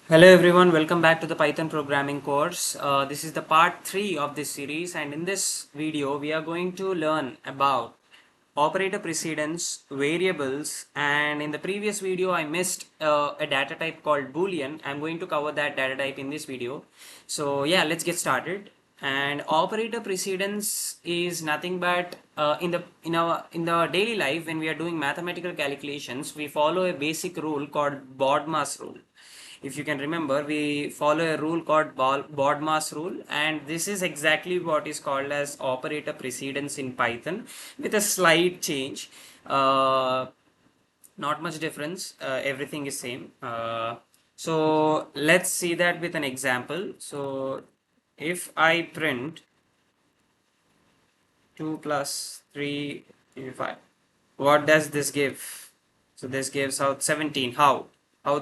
Hello everyone, welcome back to the Python programming course. This is the part 3 of this series, and in this video we are going to learn about operator precedence, variables, and in the previous video I missed a data type called Boolean. I'm going to cover that data type in this video. So yeah, let's get started. And operator precedence is nothing but in the daily life when we are doing mathematical calculations, we follow a basic rule called BODMAS rule. If you can remember, we follow a rule called BODMAS rule, and this is exactly what is called as operator precedence in Python with a slight change. Not much difference, everything is same. So let's see that with an example. So if I print 2 plus 3 is 5, what does this give? So this gives out 17. How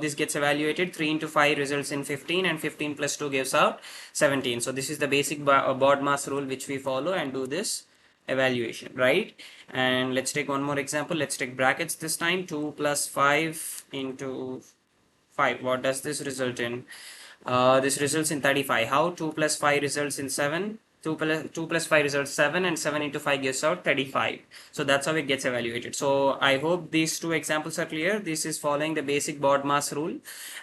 this gets evaluated? 3 into 5 results in 15, and 15 plus 2 gives out 17. So this is the basic BODMAS rule which we follow and do this evaluation, right? And let's take one more example. Let's take brackets this time. 2 plus 5 into 5. What does this result in? This results in 35. How? 2 plus 5 results in 7. 2 plus 5 results 7, and 7 into 5 gives out 35. So that's how it gets evaluated. So I hope these two examples are clear. This is following the basic BODMAS rule.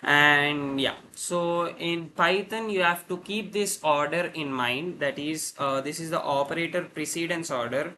And yeah, so in Python you have to keep this order in mind. That is, this is the operator precedence order,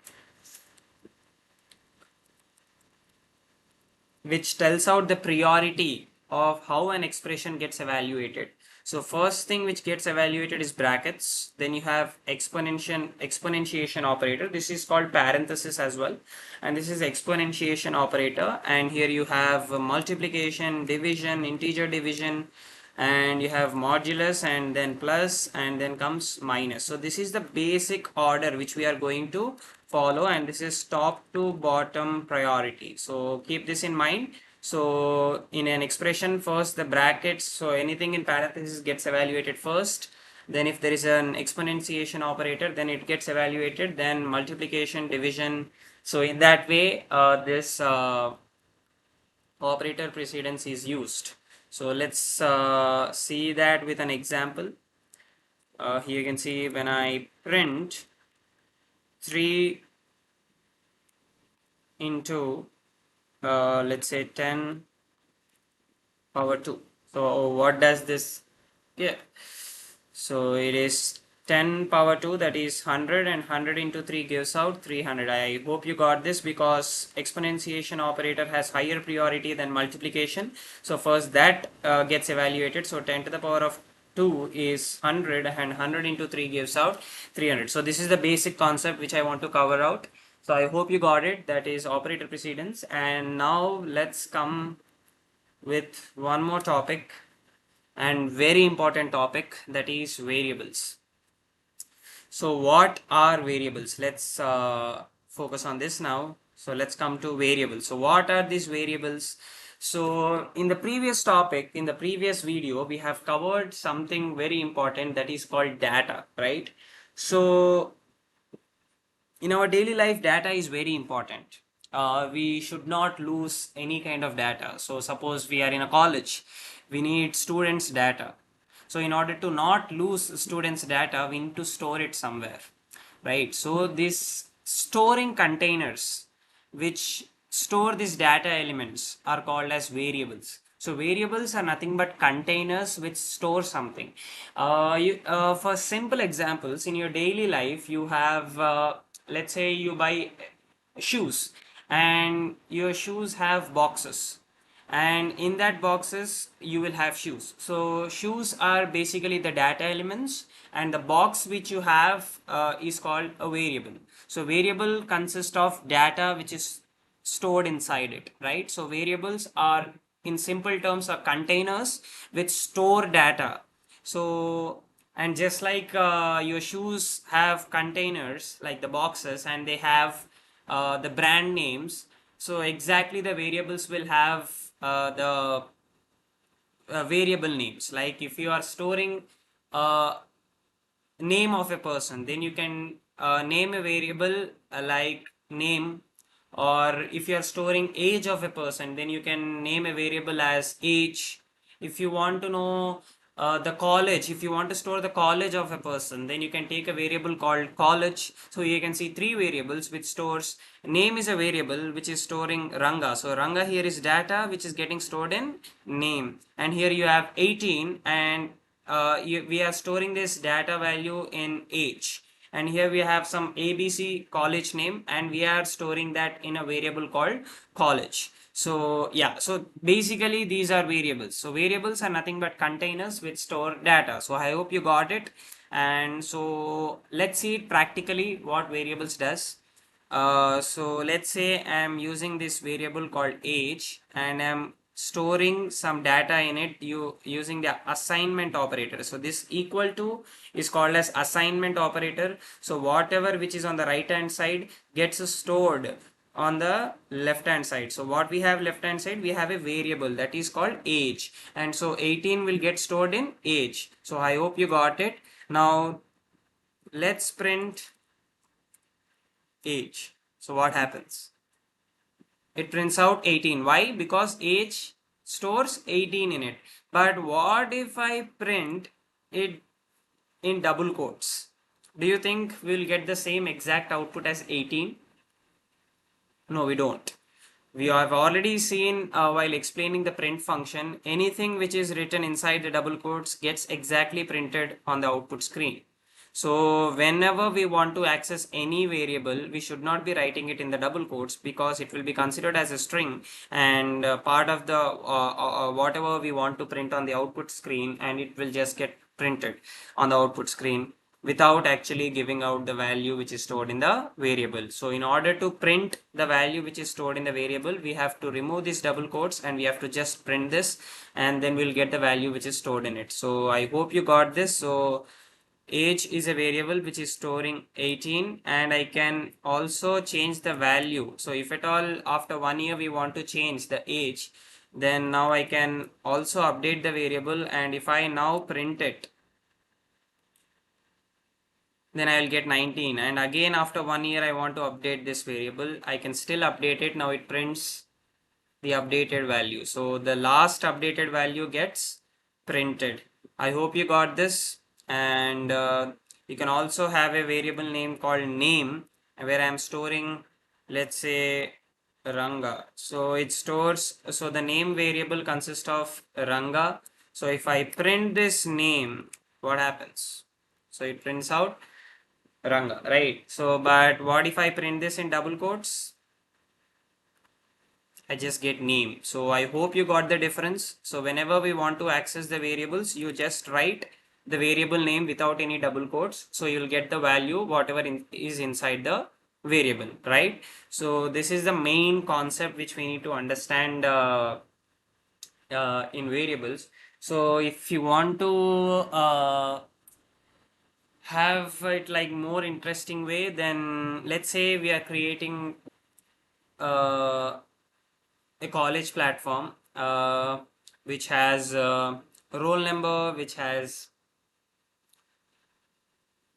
which tells out the priority of how an expression gets evaluated. So first thing which gets evaluated is brackets. Then you have exponentiation operator. This is called parenthesis as well. And this is exponentiation operator. And here you have multiplication, division, integer division, and you have modulus, and then plus, and then comes minus. So this is the basic order which we are going to follow, and this is top to bottom priority. So keep this in mind. So in an expression, first the brackets, so anything in parentheses gets evaluated first. Then if there is an exponentiation operator, then it gets evaluated, then multiplication, division. So in that way, this operator precedence is used. So let's see that with an example. Here you can see when I print 3 into let's say 10 power 2. So what does this get? So it is 10 power 2, that is 100, and 100 into 3 gives out 300. I hope you got this because exponentiation operator has higher priority than multiplication. So first that gets evaluated. So 10 to the power of 2 is 100, and 100 into 3 gives out 300. So this is the basic concept which I want to cover out. So I hope you got it. That is operator precedence. And now let's come with one more topic, and very important topic, that is variables. So what are variables? Let's focus on this now. So let's come to variables. So what are these variables? So in the previous topic, in the previous video, we have covered something very important, that is called data, right? So in our daily life, data is very important. We should not lose any kind of data. So suppose we are in a college, we need students data. So in order to not lose students data, we need to store it somewhere, right? So this storing containers which store these data elements are called as variables. So variables are nothing but containers which store something. For simple examples, in your daily life, you have, let's say you buy shoes, and your shoes have boxes, and in that boxes you will have shoes. So shoes are basically the data elements, and the box which you have is called a variable. So variable consists of data which is stored inside it, right? So variables are, in simple terms, are containers which store data. So, and just like your shoes have containers like the boxes, and they have the brand names, so exactly the variables will have the variable names. Like if you are storing name of a person, then you can name a variable like name. Or if you are storing age of a person, then you can name a variable as age. If you want to know the college, if you want to store the college of a person, then you can take a variable called college. So you can see three variables which stores. Name is a variable which is storing Ranga. So Ranga here is data which is getting stored in name, and here you have 18, and we are storing this data value in age, and here we have some ABC college name, and we are storing that in a variable called college. So yeah, so basically these are variables. So variables are nothing but containers which store data. So I hope you got it. And so let's see it practically what variables does. So let's say I'm using this variable called age, and I'm storing some data in it using the assignment operator. So this equal to is called as assignment operator. So whatever which is on the right hand side gets stored on the left hand side. So what we have left hand side, we have a variable that is called age, and so 18 will get stored in age. So I hope you got it. Now let's print age. So what happens? It prints out 18. Why? Because age stores 18 in it. But what if I print it in double quotes? Do you think we'll get the same exact output as 18? No, we don't. We have already seen while explaining the print function, anything which is written inside the double quotes gets exactly printed on the output screen. So whenever we want to access any variable, we should not be writing it in the double quotes, because it will be considered as a string, and part of the whatever we want to print on the output screen, and it will just get printed on the output screen without actually giving out the value which is stored in the variable. So in order to print the value which is stored in the variable, we have to remove these double quotes and we have to just print this, and then we'll get the value which is stored in it. So I hope you got this. So age is a variable which is storing 18, and I can also change the value. So if at all after 1 year we want to change the age, then now I can also update the variable, and if I now print it, then I will get 19, and again after 1 year I want to update this variable, I can still update it. Now it prints the updated value. So the last updated value gets printed. I hope you got this. And you can also have a variable name called name, where I'm storing, let's say, Ranga. So it stores, so the name variable consists of Ranga. So if I print this name, what happens? So it prints out Ranga, right? So, but what if I print this in double quotes? I just get name. So I hope you got the difference. So whenever we want to access the variables, you just write the variable name without any double quotes. So you'll get the value, whatever is inside the variable, right? So this is the main concept which we need to understand in variables. So if you want to have it like more interesting way, then let's say we are creating uh, a college platform which has roll number, which has,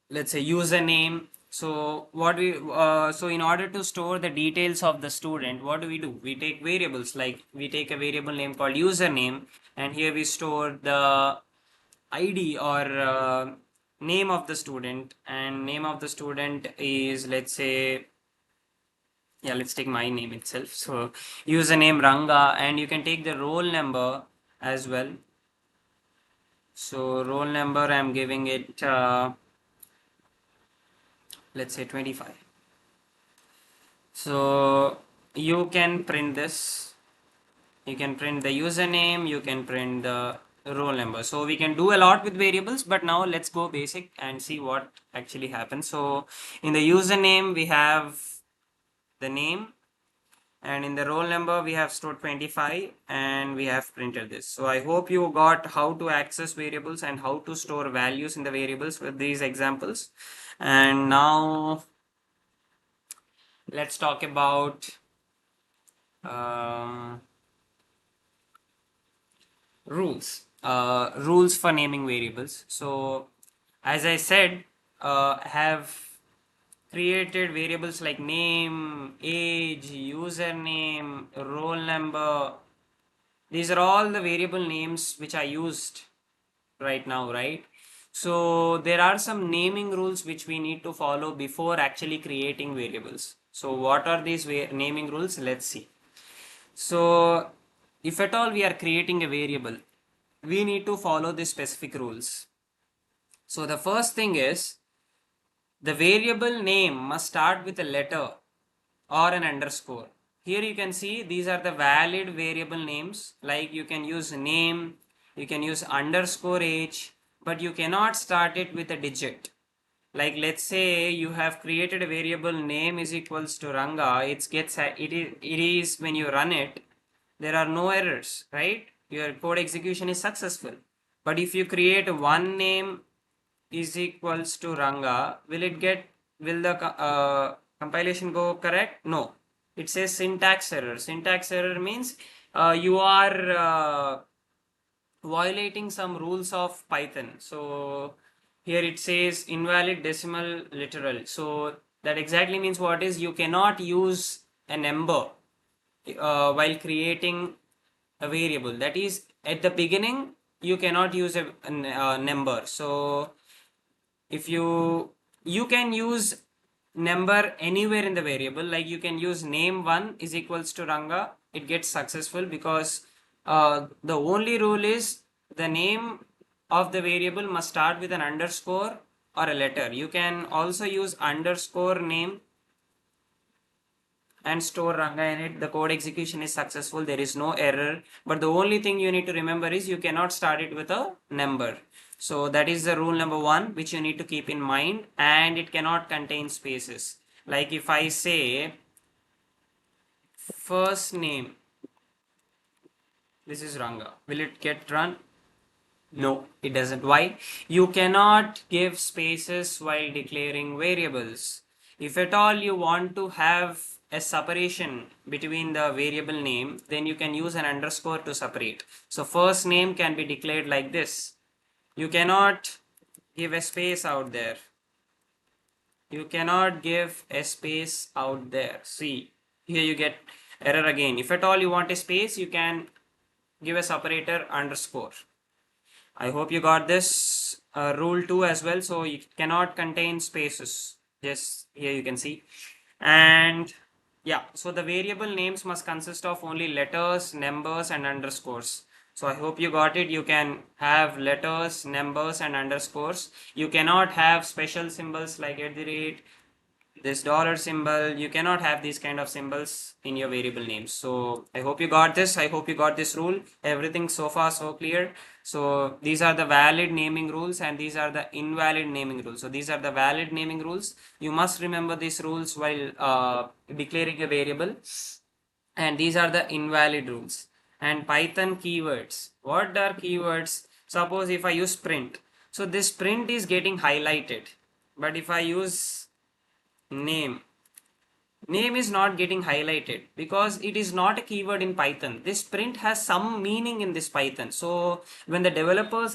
let's say, username. So what we so in order to store the details of the student, what do? We take variables, like we take a variable name called username, and here we store the ID or name of the student, and name of the student is, let's say, yeah, let's take my name itself. So username Ranga, and you can take the roll number as well. So roll number, I'm giving it let's say 25. So you can print this, you can print the username, you can print the roll number. So we can do a lot with variables, but now let's go basic and see what actually happens. So in the username we have the name, and in the roll number we have stored 25, and we have printed this. So I hope you got how to access variables and how to store values in the variables with these examples. And now let's talk about um, rules for naming variables. So as I said, have created variables like name, age, username, roll number, These are all the variable names which I used right now, right? So there are some naming rules which we need to follow before actually creating variables. So what are these naming rules? Let's see. So if at all we are creating a variable, we need to follow the specific rules. So the first thing is the variable name must start with a letter or an underscore. Here you can see these are the valid variable names, like you can use name, you can use underscore age, but you cannot start it with a digit. Like let's say you have created a variable name is equals to Ranga, it is when you run it, there are no errors, right? Your code execution is successful. But if you create one name is equals to Ranga, will the compilation go correct? No. It says syntax error. Syntax error means you are violating some rules of Python. So here it says invalid decimal literal. So that exactly means what is you cannot use a number while creating a variable. That is at the beginning you cannot use a number. So if you can use number anywhere in the variable, like you can use name1 is equals to Ranga, it gets successful because the only rule is the name of the variable must start with an underscore or a letter. You can also use underscore name and store Ranga in it. The code execution is successful, there is no error, but the only thing you need to remember is you cannot start it with a number. So that is the rule number one which you need to keep in mind, and it cannot contain spaces. Like if I say first name, this is Ranga, will it get run? No, it doesn't. Why? You cannot give spaces while declaring variables. If at all you want to have a separation between the variable name, then you can use an underscore to separate. So first name can be declared like this. You cannot give a space out there. You cannot give a space out there. See, here you get error again. If at all you want a space, you can give a separator underscore. I hope you got this rule 2 as well. So it cannot contain spaces. Yes, here you can see. And yeah, so the variable names must consist of only letters, numbers, and underscores. So I hope you got it. You can have letters, numbers, and underscores. You cannot have special symbols like at the rate, this dollar symbol. You cannot have these kind of symbols in your variable names. So I hope you got this. I hope you got this rule. Everything so far so clear. So these are the valid naming rules and these are the invalid naming rules. So these are the valid naming rules. You must remember these rules while declaring a variable, and these are the invalid rules. And Python keywords, what are keywords? Suppose if I use print, so this print is getting highlighted, but if I use name, name is not getting highlighted because it is not a keyword in Python. This print has some meaning in this Python. So when the developers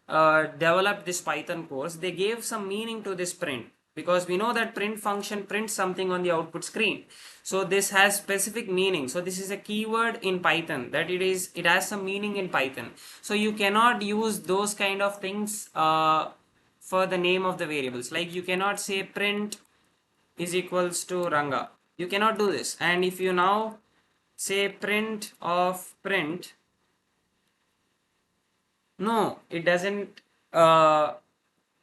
developed this Python course, they gave some meaning to this print, because we know that print function prints something on the output screen. So this has specific meaning. So this is a keyword in Python, that it has some meaning in Python. So you cannot use those kind of things for the name of the variables. Like you cannot say print is equals to Ranga. You cannot do this. And if you now say print of print, no, it doesn't,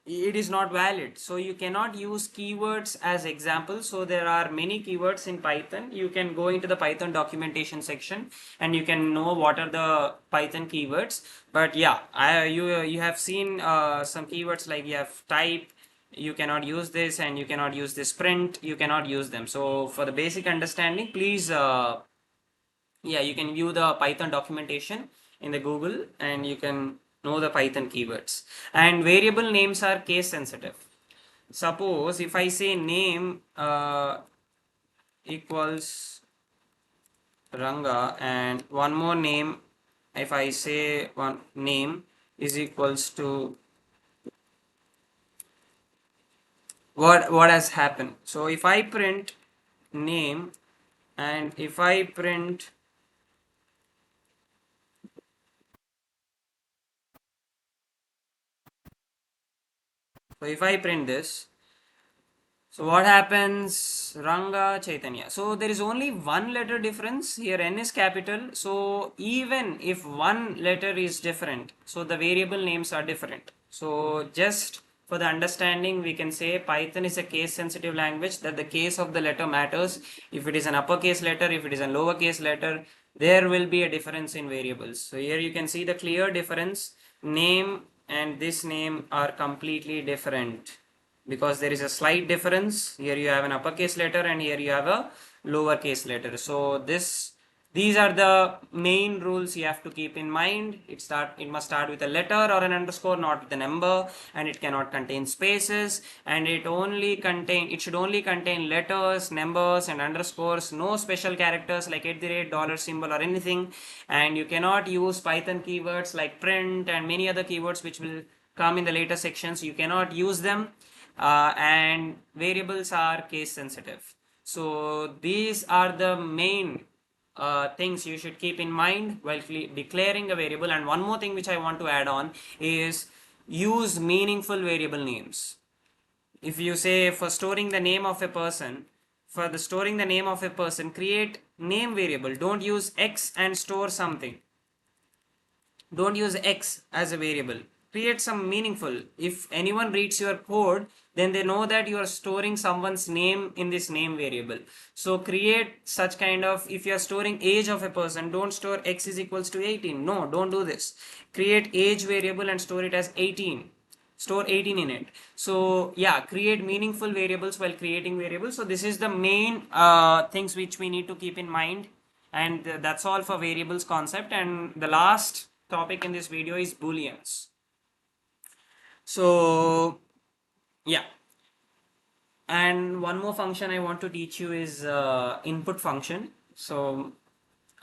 it is not valid. So you cannot use keywords as examples. So there are many keywords in Python. You can go into the Python documentation section and you can know what are the Python keywords. But yeah, you have seen some keywords like you have type, you cannot use this, and you cannot use this print, you cannot use them. So for the basic understanding, please yeah, you can view the Python documentation in the Google and you can know the Python keywords. And variable names are case sensitive. Suppose if I say name equals Ranga and one more name, if I say one name is equals to what has happened. So if I print name and if I print So if I print this, so what happens? Ranga Chaitanya. So there is only one letter difference here. N is capital. So even if one letter is different, so the variable names are different. So just for the understanding, we can say Python is a case sensitive language, that the case of the letter matters. If it is an uppercase letter, if it is a lowercase letter, there will be a difference in variables. So here you can see the clear difference. Name and this name are completely different, because there is a slight difference. Here you have an uppercase letter and here you have a lowercase letter. So these are the main rules you have to keep in mind. It must start with a letter or an underscore, not with a number, and it cannot contain spaces, and it should only contain letters, numbers and underscores, no special characters like at the rate, dollar symbol or anything. And you cannot use Python keywords like print and many other keywords which will come in the later sections. You cannot use them. And variables are case sensitive. So these are the main things you should keep in mind while declaring a variable. And one more thing which I want to add on is use meaningful variable names. If you say for storing the name of a person, create name variable. Don't use X and store something. Don't use X as a variable. Create some meaningful. If anyone reads your code, then they know that you are storing someone's name in this name variable. So create such kind of, if you are storing age of a person, don't store X is equals to 18. No, don't do this. Create age variable and store it as 18. Store 18 in it. So yeah, create meaningful variables while creating variables. So this is the main things which we need to keep in mind. And that's all for variables concept. And the last topic in this video is booleans. So yeah, and one more function I want to teach you is input function. So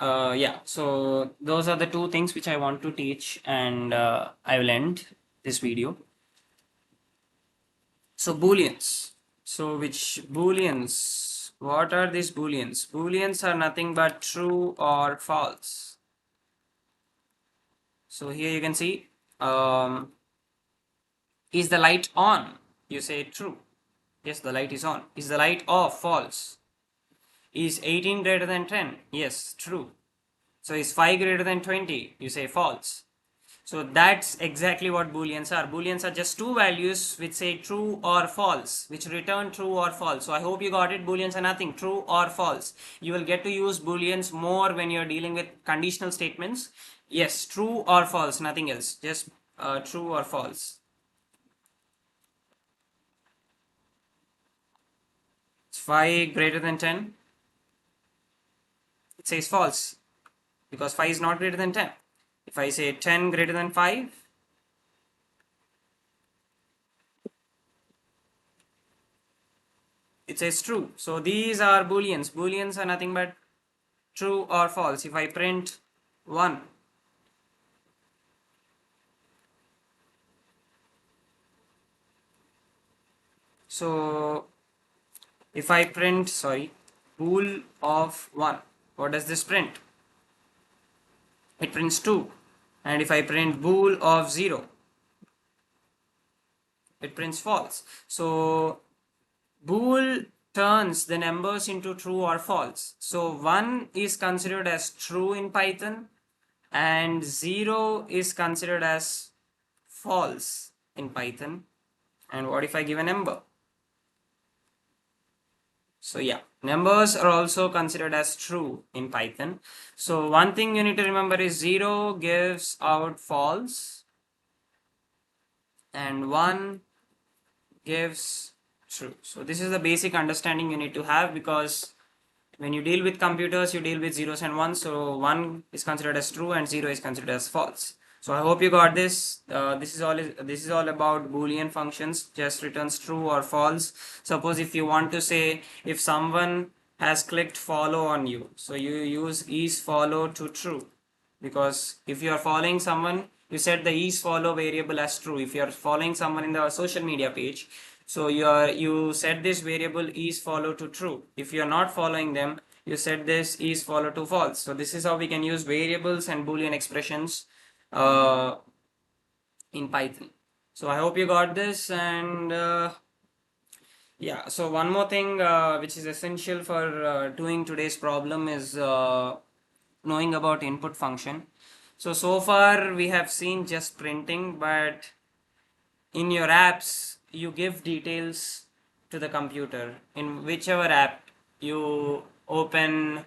yeah, so those are the two things which I want to teach, and I will end this video. So booleans. So which booleans? What are these booleans? Booleans are nothing but true or false. So here you can see, is the light on? You say true. Yes, the light is on. Is the light off? False. Is 18 greater than 10? Yes, true. So is 5 greater than 20? You say false. So that's exactly what booleans are. Booleans are just two values which say true or false, which return true or false. So I hope you got it. Booleans are nothing, true or false. You will get to use booleans more when you're dealing with conditional statements. Yes, true or false, nothing else. Just true or false. 5 greater than 10? It says false, because 5 is not greater than 10. If I say 10 greater than 5, it says true. So these are booleans. Booleans are nothing but true or false. If I print 1, so if I print, bool of 1, what does this print? It prints 2. And if I print bool of 0, it prints false. So bool turns the numbers into true or false. So 1 is considered as true in Python and 0 is considered as false in Python. And what if I give a number? So yeah, numbers are also considered as true in Python. So one thing you need to remember is 0 gives out false and 1 gives true. So this is the basic understanding you need to have, because when you deal with computers, you deal with zeros and ones. So 1 is considered as true and 0 is considered as false. So I hope you got this. This is all about Boolean functions. Just returns true or false. Suppose if you want to say if someone has clicked follow on you, so you use is follow to true, because if you are following someone, you set the is follow variable as true. If you are following someone in the social media page, so you set this variable is follow to true. If you are not following them, you set this is follow to false. So this is how we can use variables and Boolean expressions in Python. So I hope you got this. And yeah, so one more thing which is essential for doing today's problem is knowing about input function. So far we have seen just printing, but in your apps you give details to the computer. In whichever app you open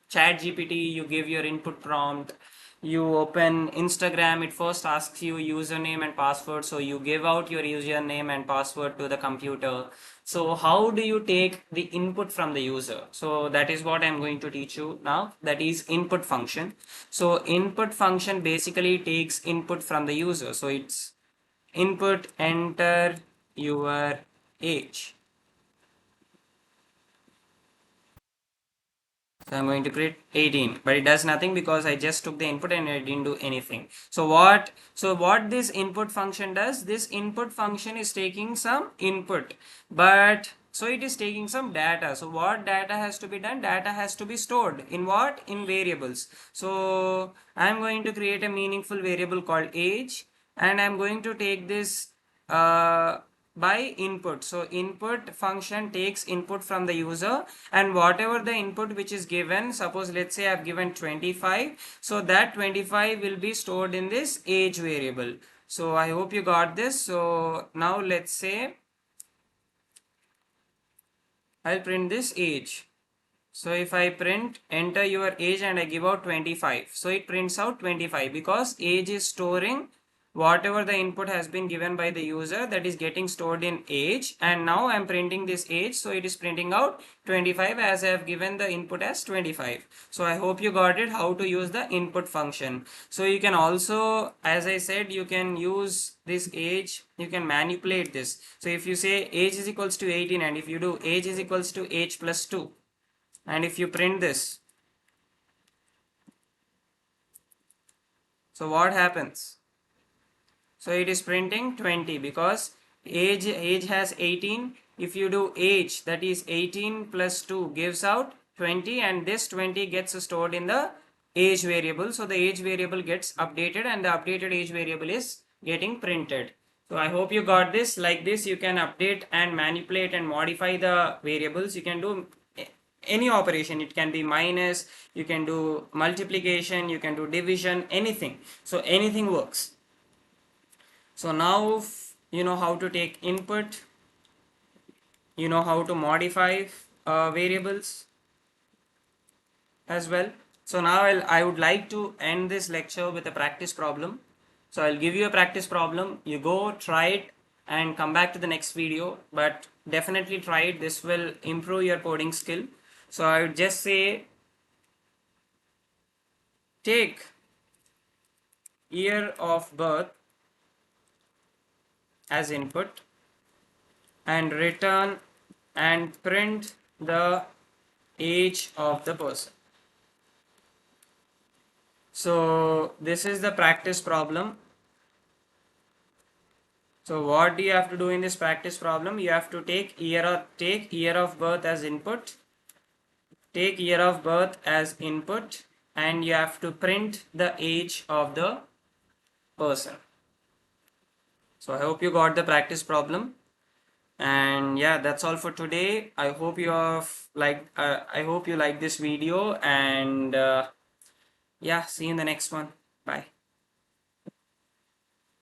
chat gpt, you give your input prompt. You open instagram, it first asks you username and password, so you give out your username and password to the computer. So how do you take the input from the user? So that is what I'm going to teach you now, that is input function. So input function basically takes input from the user. So it's input, enter your age. So I'm going to create 18, but it does nothing because I just took the input and I didn't do anything. So what this input function does, this input function is taking some input, but so it is taking some data. So what data has to be done? Data has to be stored in what? In variables. So I'm going to create a meaningful variable called age, and I'm going to take this by input. So input function takes input from the user, and whatever the input which is given, suppose let's say I've given 25, so that 25 will be stored in this age variable. So I hope you got this. So now let's say I'll print this age. So if I print enter your age and I give out 25, so it prints out 25 because age is storing whatever the input has been given by the user, that is getting stored in age. And now I'm printing this age, so it is printing out 25 as I have given the input as 25. So I hope you got it, how to use the input function. So you can also, as I said, you can use this age, you can manipulate this. So if you say age is equals to 18, and if you do age is equals to age plus 2, and if you print this, so what happens? So it is printing 20 because age has 18. If you do age, that is 18 plus 2 gives out 20, and this 20 gets stored in the age variable. So the age variable gets updated, and the updated age variable is getting printed. So I hope you got this. Like this you can update and manipulate and modify the variables. You can do any operation. It can be minus, you can do multiplication, you can do division, anything. So anything works. So now you know how to take input, you know how to modify variables as well. So now I would like to end this lecture with a practice problem. So I'll give you a practice problem, you go try it and come back to the next video, but definitely try it. This will improve your coding skill. So I would just say, take year of birth as input and return and print the age of the person. So this is the practice problem. So what do you have to do in this practice problem? You have to take year of birth as input, take year of birth as input, and you have to print the age of the person. So I hope you got the practice problem. And yeah, that's all for today. I hope you have I hope you like this video, and yeah, see you in the next one. Bye.